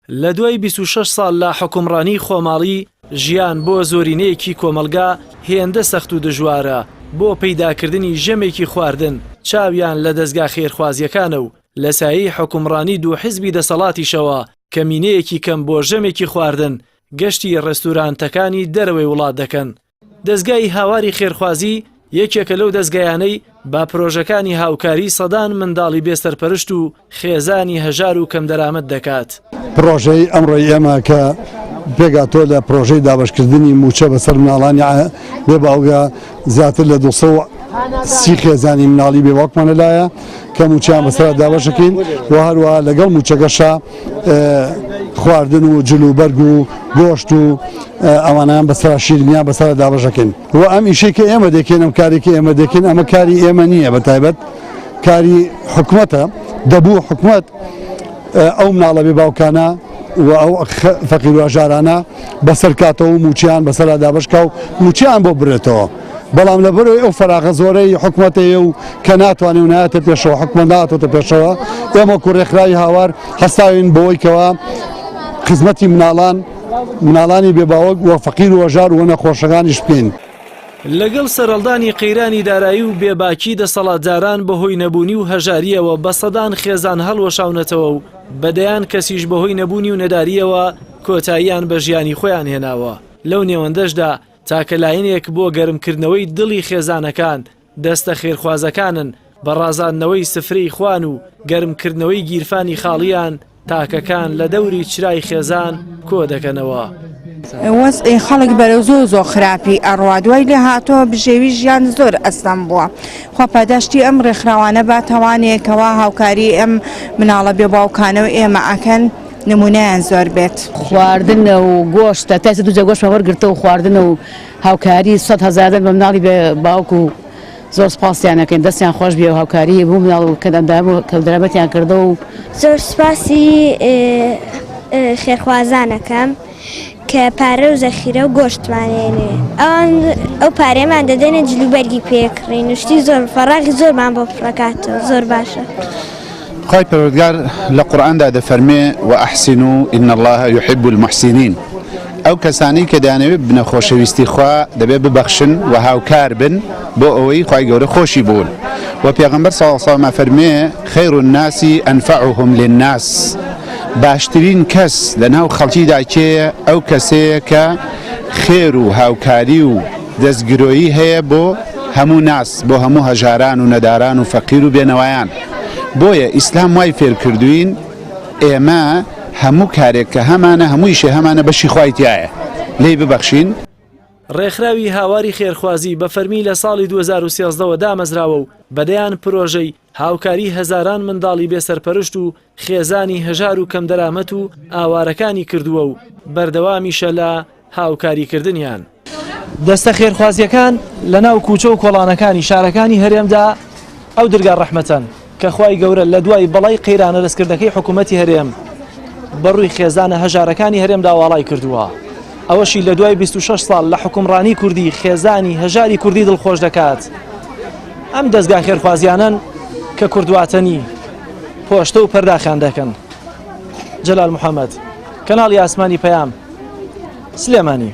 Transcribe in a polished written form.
لە دوای 26 ساڵ لە حکومڕانی خۆماڵی ژیان بۆ زۆرینەیەکی کۆمەلگا هێندە سەخت و دژوارە بۆ پەیداکردنی ژەمێکی خواردن چاویان لە دەستگا خێرخوازیەکانە و لە سایەی حکومڕانی دوو حیزبی دەسەڵاتیشەوە کەمینەیەکی کەم بۆ ژەمێکی خواردن گەشتی ڕێستورانتەکانی دەرەوەی وڵات دەکەن. دەستگای هاواری خێرخوازی یەکێکە لەو دەستگایانەی با پرۆژەکانی هاوکاری سەدان منداڵی بێسەرپەرشت و خێزانی هەژار و کەم دەرامەت دەکات. پرۆژەی ئەمڕۆی ئێمە کە پێگاتۆ لە پرۆژەی دابەشکردنی موچە بەسەر مناڵانی بێ باوگە زیاتر لە 230 خێزانی مناڵی بێواکمانەلایە کە موچیان بەسەر دابەشەکەین و هەروە لەگەڵ موچەکەشە خواردن و جلوبەرگ و گۆشت و ئەوانیان بەسەر شیرینیان بەسەر دابەشەکەین و ئەم ئیشەی کە ئێمە دەکەین ئەم کارێکی ئێمە دەکەین ئەمە کاری ئێمە نییە بەتایبەت کاری حکوومەتە دەبوو حکوومەت ئەو مناڵە بێ باوکانە و ئەو فەقیر و هەژارانە بەسەر کاتەوە و موچیان بەسەر دابەشکا و موچیان بۆ برێتەوە بەڵام لەبەرەوەی ئەو فەراغە زۆرەی حکوومەتەیە و کە ناتوانێ و نایەتە پێشەوە حکومەت ناتۆتە پێشەوە ئێمە کوڕێکخراوی هاوار هەستاوین بەوەی کەوە خزمەتی مناڵانی بێباوەک و فەقیر و هەژار و نەخۆشەکانیش بکەین. لەگەڵ سەرەڵدانی قەیرانی دارایی و بێباکی دەسەڵاتداران بەهۆی نەبوونی و هەژاریەوە بە سەدان خێزان هەڵوەشاونەتەوە و بەدەیان کەسیش بەهۆی نەبوونی و نەداریەوە کۆتاییان بە ژیانی خۆیان هێناوە. لەو نێوەندەشدا تاکە لایەنێک بۆ گەرمکردنەوەی دڵی خێزانەکان دەستە خێرخوازەکانن بە ڕازاندنەوەی سفرەی خوان و گەرمکردنەوەی گیرفانی خاڵیان تاکەکان لە دەوری چرای خێزان کۆ دەکەنەوە. وەزعی خەڵک بەرەو زۆر خراپی ئەڕوا دوای لێ هاتۆ بژێوی ژیان زۆر ئەستەم بووە. خۆ پاداشتی ئەم ڕێکخراوانە باتەوانێکەوە هاوکاری ئەم مناڵە بێباوکانە و ئێمە ئەکەن نمونەیان زۆر بێت. خواردن و گۆشتە تاسە دوجە گۆشت وەرگرتە و خواردن و هاوکاری 100,000 بە مناڵی بێ باوک و زۆر سپاسیانەکەین دەستیان خۆش بێ و هاوکاری بوو مناڵ و کە دەرەبەتیان کردە و زۆر سپاسی خێرخوازانەکەم کە پارە و زەخیرە و گۆشتمانێنێ ئەو پارەیەمان دەدەنە جلوبەرگی پێکڕین وشتی زۆر فەڕاغی زۆرمان بۆ پڕکاتەوە زۆر باشە. خی پەروەردگار لە قورئاندا دەفەرمێ وأحسنوا إن الله يحب المحسنين ئەو کەسانی کە دەیانەوێت بنە خۆشەویستی خوا دەبێت ببەخشن و هاوکار بن بۆ ئەوەی خوای گەورە خۆشی بوون و پێغەمبەر صلی الله علیه و سلم فەرمێ خەیر الناس ئەنفعهم للناس باشترین کەس لەناو خەڵکیدا کێیە ئەو کەسەیە کە خێر و هاوکاری و دەستگرۆیی هەیە بۆ هەموو ناس بۆ هەموو هەژاران و نەداران و فەقیر و بێنەوایان. بۆیە ئیسلام وای فێر کردوین ئێمە هەموو کارێک کە هەمانە هەموویشێ هەمانە بەشی خوای تایە لێی ببەخشین. ڕێکخراوی هاواری خێرخوازی بە فەرمی لە ساڵی 2013ەوە دامەزراوە و بەدەیان پرۆژەی هاوکاری هەزاران منداڵی بێسەرپەرشت و خێزانی هەژار و کەم دەرامەت و ئاوارەکانی کردووە و بەردەوامیشە لە هاوکاریکردنیان. دەستە خێرخوازیەکان لە ناو کوچە و کۆڵانەکانی شارەکانی هەرێمدا ئەو دەرگا ڕەحمەتەن کە خوای گەورە لە دوای بەڵای قەیرانە دەستکردەکەی حکوومەتی هەرێم بەڕووی خێزانە هەژارەکانی هەرێمدا واڵای کردووە. ئەوەشی لە دوای 26 ساڵ لە حکومڕانی کوردی خێزانی هەژاری کوردی دڵخۆش دەکات. ئەم دەستگا خێرخوازیانن کە کوردواتەنی پۆشتە و پەرداخیان دەکەن. جەلال محەممەد، کەناڵی ئاسمانی پەیام، سلێمانی.